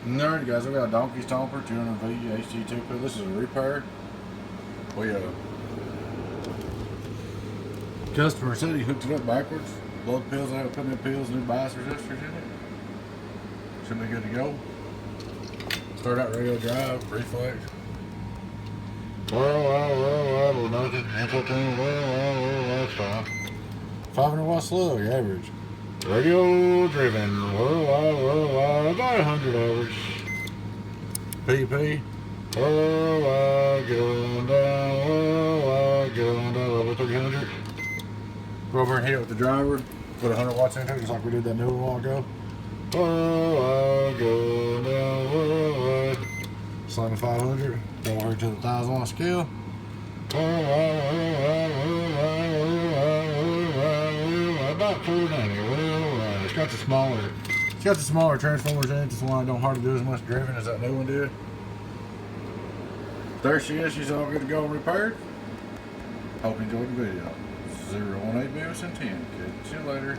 Alright guys, we got a donkey Stomper 200V-HG-2Pill. This is a repair. We customer said he hooked it up backwards. Blood pills out, put new pills, new bias resistors in it. Should be good to go. Start out radio drive, reflex. Well, nothing. Infotainment, that's fine. 500 watt slug, average. Radio driven, about 100 average. PP, going down, level 300. Go over and hit it with the driver. Put 100 watts into it, just like we did that new one a while ago. Going down, slamming 500. Go over to the 1,000 on a scale. About 490. It's got the smaller transformers in it. This one don't hardly do as much driven as that new one did. There she is. She's all good to go and repaired. Hope you enjoyed the video. 018 Beavis and 10. Catch you later.